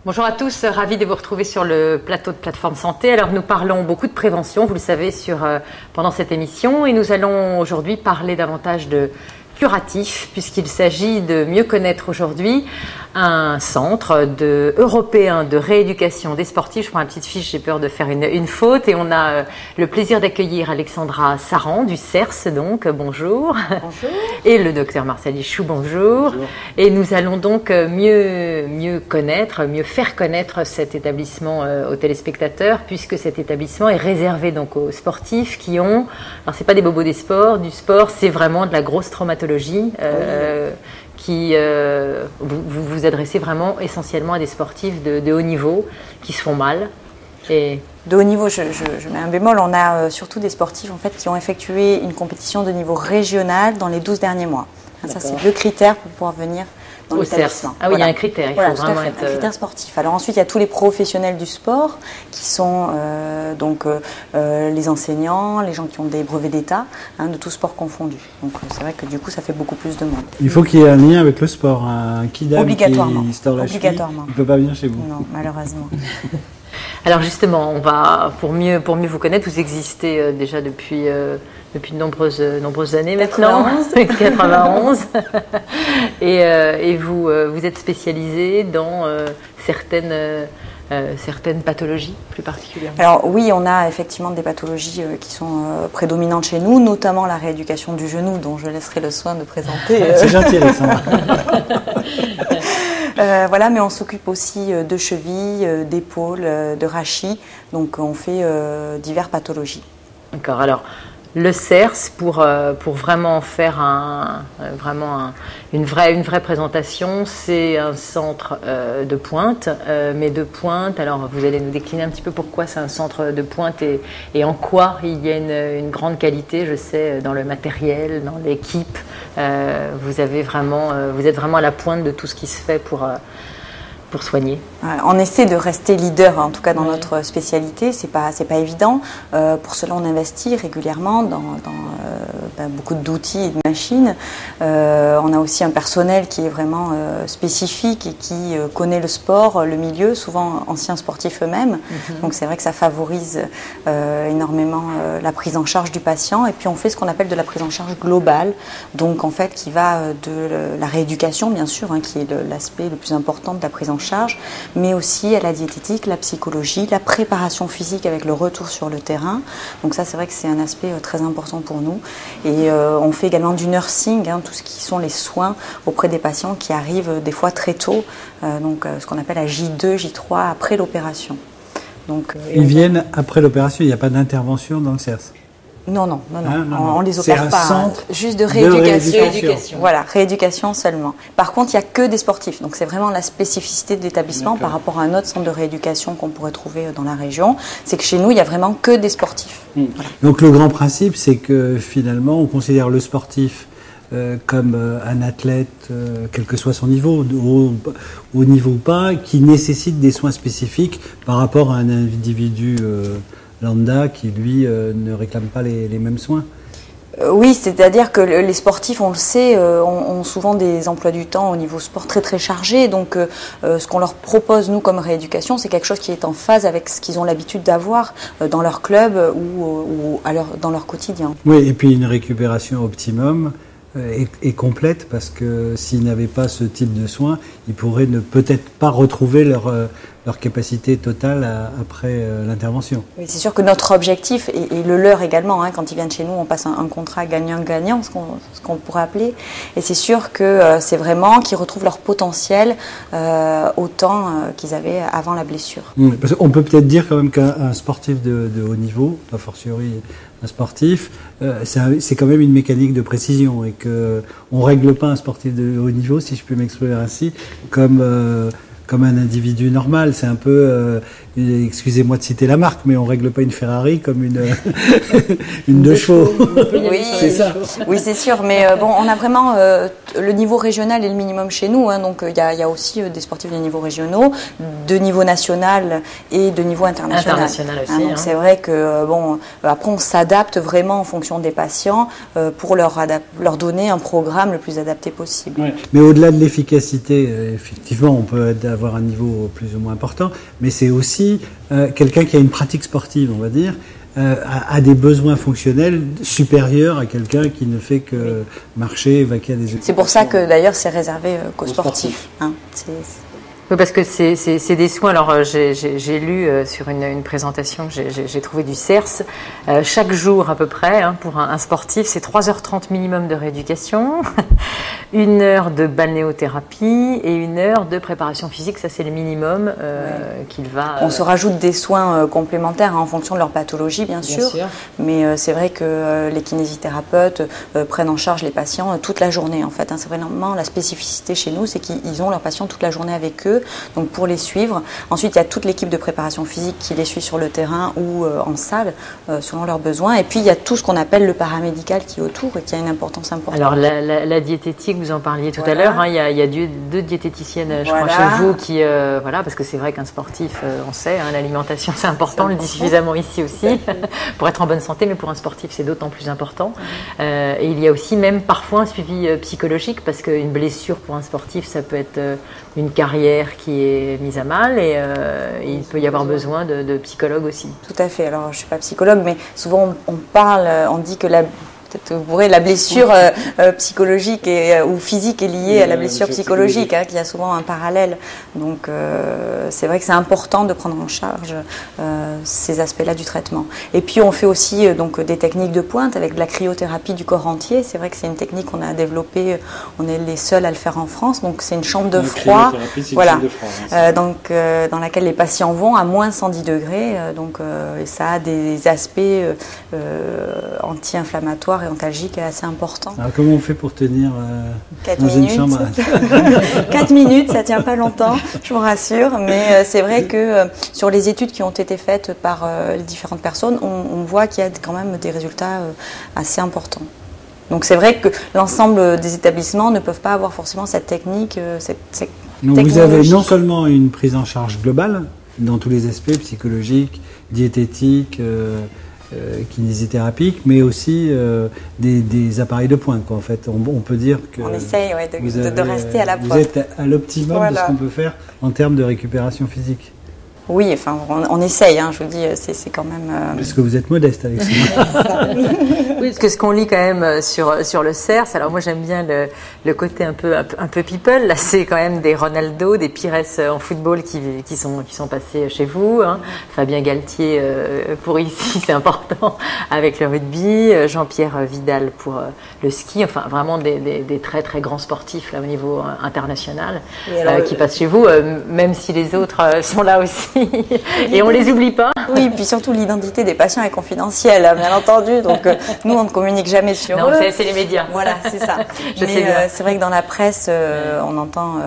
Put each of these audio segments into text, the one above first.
Bonjour à tous, ravi de vous retrouver sur le plateau de Plateforme Santé. Alors nous parlons beaucoup de prévention, vous le savez, pendant cette émission, et nous allons aujourd'hui parler davantage de curatif, puisqu'il s'agit de mieux connaître aujourd'hui un centre européen de rééducation des sportifs. Je prends une petite fiche, j'ai peur de faire une faute, et on a le plaisir d'accueillir Alexandra Saran du CERS, donc bonjour. Bonjour. Et le docteur Marcel Ichou, bonjour. Bonjour. Et nous allons donc mieux connaître, mieux faire connaître cet établissement aux téléspectateurs, puisque cet établissement est réservé donc aux sportifs qui ont, alors c'est pas des bobos du sport, c'est vraiment de la grosse traumatologie. Vous vous adressez vraiment essentiellement à des sportifs de haut niveau qui se font mal. Et de haut niveau, je mets un bémol, on a surtout des sportifs en fait, qui ont effectué une compétition de niveau régional dans les 12 derniers mois. Ça, c'est le critère pour pouvoir venir dans l'établissement. Ah oui, voilà. Il y a un critère, il faut vraiment être... un critère sportif. Alors ensuite, il y a tous les professionnels du sport qui sont les enseignants, les gens qui ont des brevets d'État, de tout sport confondu. Donc c'est vrai que du coup, ça fait beaucoup plus de monde. Il faut qu'il y ait un lien avec le sport. Un kidam obligatoirement. Qui se tord la cheville, il ne peut pas venir chez vous. Non, malheureusement. Alors justement, pour mieux vous connaître, vous existez déjà depuis de nombreuses années maintenant, 91. Et vous êtes spécialisé dans certaines pathologies plus particulièrement. Alors oui, on a effectivement des pathologies qui sont prédominantes chez nous, notamment la rééducation du genou, dont je laisserai le soin de présenter. C'est gentil, Alexandre. Voilà, mais on s'occupe aussi de chevilles, d'épaules, de rachis, donc on fait diverses pathologies. D'accord, alors le CERS, pour vraiment faire une vraie présentation, c'est un centre de pointe, mais de pointe, alors vous allez nous décliner un petit peu pourquoi c'est un centre de pointe et en quoi il y a une grande qualité, je sais, dans le matériel, dans l'équipe. Vous êtes vraiment à la pointe de tout ce qui se fait pour soigner. On essaie de rester leader, en tout cas dans notre spécialité. C'est pas évident. Pour cela, on investit régulièrement dans beaucoup d'outils et de machines. On a aussi un personnel qui est vraiment spécifique et qui connaît le sport, le milieu, souvent anciens sportifs eux-mêmes. Donc c'est vrai que ça favorise énormément la prise en charge du patient. Et puis on fait ce qu'on appelle de la prise en charge globale, donc en fait qui va de la rééducation, bien sûr, qui est l'aspect le plus important de la prise en charge, mais aussi à la diététique, la psychologie, la préparation physique avec le retour sur le terrain. Donc ça, c'est vrai que c'est un aspect très important pour nous. Et on fait également du nursing, tout ce qui sont les soins auprès des patients qui arrivent des fois très tôt, donc ce qu'on appelle à J2, J3 après l'opération. Donc, ils viennent après l'opération, il n'y a pas d'intervention dans le CERS? Non. On les opère pas. Centre juste de rééducation. Rééducation. Voilà, rééducation seulement. Par contre, il n'y a que des sportifs. Donc, c'est vraiment la spécificité de l'établissement par rapport à un autre centre de rééducation qu'on pourrait trouver dans la région. C'est que chez nous, il n'y a vraiment que des sportifs. Voilà. Donc, le grand principe, c'est que finalement, on considère le sportif comme un athlète, quel que soit son niveau, au niveau ou pas, qui nécessite des soins spécifiques par rapport à un individu lambda qui, lui, ne réclame pas les mêmes soins. Oui, c'est-à-dire que les sportifs, on le sait, ont souvent des emplois du temps au niveau sport très très chargés. Donc, ce qu'on leur propose, nous, comme rééducation, c'est quelque chose qui est en phase avec ce qu'ils ont l'habitude d'avoir dans leur club ou dans leur quotidien. Oui, et puis une récupération optimum est complète, parce que s'ils n'avaient pas ce type de soins, ils pourraient ne peut-être pas retrouver leur capacité totale après l'intervention. Oui, c'est sûr que notre objectif, et le leur également, quand ils viennent chez nous, on passe un contrat gagnant-gagnant, ce qu'on pourrait appeler, et c'est sûr que c'est vraiment qu'ils retrouvent leur potentiel autant qu'ils avaient avant la blessure. Parce qu'on peut peut-être dire quand même qu'un sportif de haut niveau, a fortiori un sportif, c'est quand même une mécanique de précision, et qu'on ne règle pas un sportif de haut niveau, si je peux m'exprimer ainsi, comme un individu normal. C'est un peu, excusez-moi de citer la marque, mais on ne règle pas une Ferrari comme une deux chevaux. Oui, c'est ça. Oui, c'est sûr. Mais on a vraiment le niveau régional et le minimum chez nous. Donc il y a aussi des sportifs de niveau régionaux, de niveau national et de niveau international. International aussi. Donc c'est vrai que après on s'adapte vraiment en fonction des patients pour leur donner un programme le plus adapté possible. Ouais. Mais au-delà de l'efficacité, effectivement, on peut avoir d'avoir un niveau plus ou moins important, mais c'est aussi quelqu'un qui a une pratique sportive, on va dire, a des besoins fonctionnels supérieurs à quelqu'un qui ne fait que marcher, vaquer à des occupations. C'est pour ça que d'ailleurs c'est réservé qu'aux sportifs. Hein. Oui, parce que c'est des soins. Alors, j'ai lu sur une présentation que j'ai trouvé du CERS. Chaque jour, à peu près, pour un sportif, c'est 3h30 minimum de rééducation, 1 heure de balnéothérapie et 1 heure de préparation physique. Ça, c'est le minimum qu'il va... On se rajoute des soins complémentaires en fonction de leur pathologie, bien sûr. Mais c'est vrai que les kinésithérapeutes prennent en charge les patients toute la journée, en fait. C'est vraiment la spécificité chez nous, c'est qu'ils ont leurs patients toute la journée avec eux. Donc pour les suivre. Ensuite, il y a toute l'équipe de préparation physique qui les suit sur le terrain ou en salle, selon leurs besoins. Et puis, il y a tout ce qu'on appelle le paramédical qui est autour et qui a une importance importante. Alors, la diététique, vous en parliez tout à l'heure. Il y a 2 diététiciennes, je crois, chez vous qui... parce que c'est vrai qu'un sportif, on sait, l'alimentation, c'est important. On le dit suffisamment ici aussi, pour être en bonne santé. Mais pour un sportif, c'est d'autant plus important. Et il y a aussi même parfois un suivi psychologique, parce qu'une blessure pour un sportif, ça peut être une carrière qui est mise à mal et il peut y avoir besoin de psychologues aussi. Tout à fait. Alors, je ne suis pas psychologue, mais souvent on dit que la blessure psychologique ou physique est liée à la blessure psychologique, qu'il y a souvent un parallèle. Donc, c'est vrai que c'est important de prendre en charge ces aspects-là du traitement. Et puis, on fait aussi des techniques de pointe avec de la cryothérapie du corps entier. C'est vrai que c'est une technique qu'on a développée. On est les seuls à le faire en France. Donc, c'est une chambre de froid, dans laquelle les patients vont à moins 110 degrés. Et ça a des aspects anti-inflammatoires et antalgique est assez important. Alors comment on fait pour tenir 4 dans minutes. une chambre 4 minutes, ça tient pas longtemps, je vous rassure, mais c'est vrai que sur les études qui ont été faites par les différentes personnes, on voit qu'il y a quand même des résultats assez importants. Donc c'est vrai que l'ensemble des établissements ne peuvent pas avoir forcément cette technique, Donc vous avez non seulement une prise en charge globale dans tous les aspects psychologiques, diététiques, kinésithérapiques, mais aussi des appareils de pointe, quoi. En fait, on peut dire que on essaye de rester à la pointe. Vous êtes à l'optimum de ce qu'on peut faire en termes de récupération physique. Oui, enfin, on essaye, je vous le dis, c'est quand même... Parce que vous êtes modeste avec ça. Oui, parce que ce qu'on lit quand même sur le CERS, alors moi j'aime bien le côté un peu people, là c'est quand même des Ronaldo, des Pires en football qui sont passés chez vous, Fabien Galtier pour ici, c'est important, avec le rugby, Jean-Pierre Vidal pour le ski, enfin vraiment des très très grands sportifs là au niveau international qui passent chez vous, même si les autres sont là aussi. Et on les oublie pas. Oui, puis surtout l'identité des patients est confidentielle, bien entendu. Donc nous, on ne communique jamais sur eux. C'est les médias. Voilà, c'est ça. Mais c'est vrai que dans la presse, on entend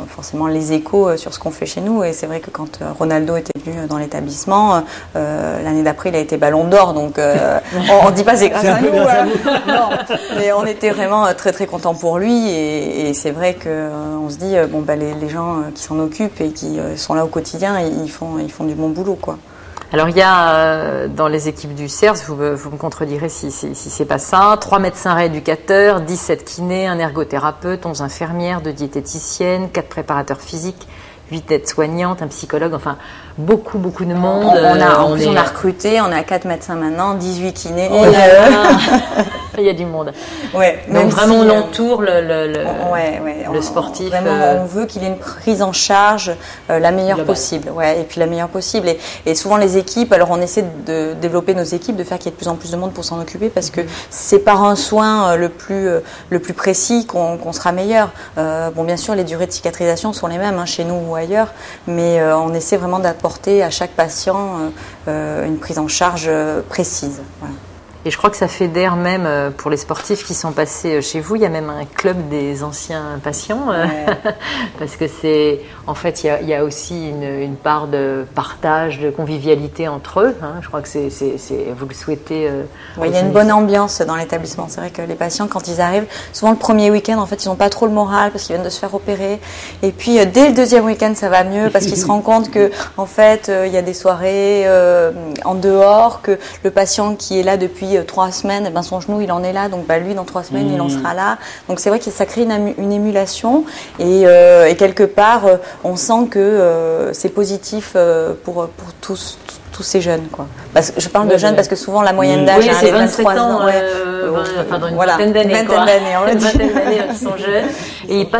forcément les échos sur ce qu'on fait chez nous. Et c'est vrai que quand Ronaldo était venu dans l'établissement, l'année d'après, il a été Ballon d'Or. Donc on ne dit pas c'est grâce à nous. Non, mais on était vraiment très très contents pour lui. Et c'est vrai qu'on se dit, les gens qui s'en occupent et qui sont là au quotidien, ils font du bon boulot, quoi. Alors il y a dans les équipes du CERS, vous me contredirez si c'est pas ça, 3 médecins rééducateurs, 17 kinés, un ergothérapeute, 11 infirmières, 2 diététiciennes, 4 préparateurs physiques, 8 aides-soignantes, un psychologue, enfin beaucoup de monde. On a recruté, on est à 4 médecins maintenant, 18 kinés. Il y a du monde. Ouais, donc vraiment on entoure le sportif. Vraiment, on veut qu'il ait une prise en charge la meilleure possible. Ouais, et puis la meilleure possible. Et souvent les équipes, alors on essaie de développer nos équipes, de faire qu'il y ait de plus en plus de monde pour s'en occuper, parce que c'est par un soin le plus précis qu'on sera meilleur. Bien sûr, les durées de cicatrisation sont les mêmes chez nous ou ailleurs, mais on essaie vraiment d'apporter à chaque patient une prise en charge précise. Voilà. Et je crois que ça fédère même pour les sportifs qui sont passés chez vous. Il y a même un club des anciens patients, parce que c'est, en fait, il y a aussi une part de partage, de convivialité entre eux. Je crois que c'est vous le souhaitez. Il y a une bonne ambiance dans l'établissement. C'est vrai que les patients, quand ils arrivent, souvent le premier week-end, en fait, ils n'ont pas trop le moral parce qu'ils viennent de se faire opérer. Et puis dès le deuxième week-end, ça va mieux parce qu'ils se rendent compte que, en fait, il y a des soirées en dehors, que le patient qui est là depuis depuis 3 semaines, son genou il en est là, donc lui dans 3 semaines il en sera là. Donc c'est vrai que ça crée une émulation et quelque part on sent que c'est positif pour tous ces jeunes, quoi. Je parle de jeunes parce que souvent la moyenne d'âge c'est 23 ans, dans une vingtaine d'années, une vingtaine d'années, ils sont jeunes et ils passent